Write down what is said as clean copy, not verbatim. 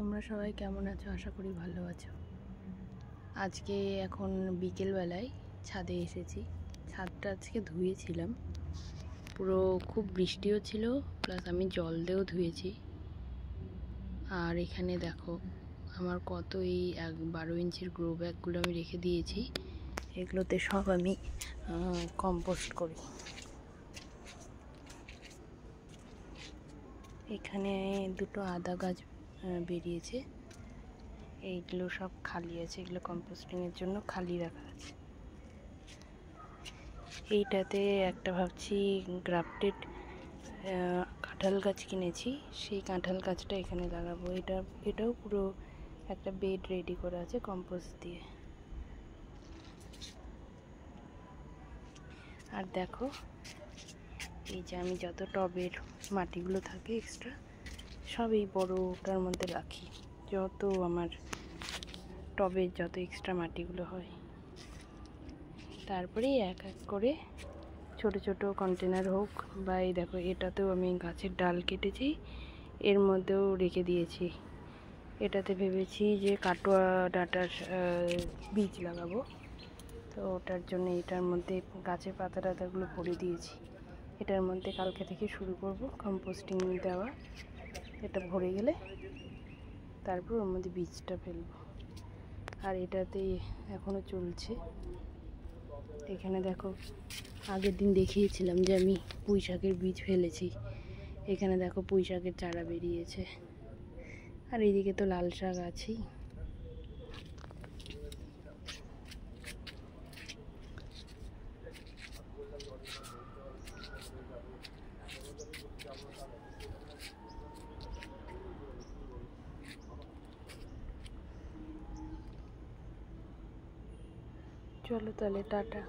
তোমরা সবাই কেমন আছো? আশা করি ভালো আছো। আজকে এখন বিকেলবেলায় ছাদে এসেছি। ছাদটা আজকে ধুয়েছিলাম, পুরো খুব বৃষ্টিও ছিল, প্লাস আমি জল দিয়েও ধুয়েছি। আর এখানে দেখো আমার কত এই 12 ইঞ্চির গ্রো ব্যাগগুলো আমি রেখে দিয়েছি। এগুলোতে সব আমি কম্পোস্ট করি। এখানে দুটো আদা গাছ বেরিয়েছে, এইগুলো সব খালি আছে, এগুলো কম্পোস্টিংয়ের জন্য খালি রাখা আছে। এইটাতে একটা ভাবছি গ্রাফটেড কাঁঠাল গাছ কিনেছি, সেই কাঁঠাল গাছটা এখানে লাগাবো। এটাও পুরো একটা বেড রেডি করা আছে কম্পোস্ট দিয়ে। আর দেখো এই যে আমি যত টবের মাটিগুলো থাকে এক্সট্রা সব এই বড়টার মধ্যে রাখি। যত আমার টবের যত এক্সট্রা মাটিগুলো হয়, তারপরে এক এক করে ছোট ছোট কন্টেনার হোক বা এই দেখো এটাতেও আমি গাছের ডাল কেটেছি, এর মধ্যেও রেখে দিয়েছি। এটাতে ভেবেছি যে কাটোয়া ডাঁটার বীজ লাগাবো, তো ওটার জন্য এটার মধ্যে গাছের পাতা টাতাগুলো ভরে দিয়েছি। এটার মধ্যে কালকে থেকে শুরু করব কম্পোস্টিং দেওয়া। এটা ভরে গেলে তারপর ওর মধ্যে বীজটা ফেলবো। আর এটাতে এখনও চলছে। এখানে দেখো আগের দিন দেখিয়েছিলাম যে আমি পুঁই শাকের বীজ ফেলেছি, এখানে দেখো পুঁই শাকের চারা বেরিয়েছে। আর এইদিকে তো লাল শাক আছেই। চলো তাহলে টাটা।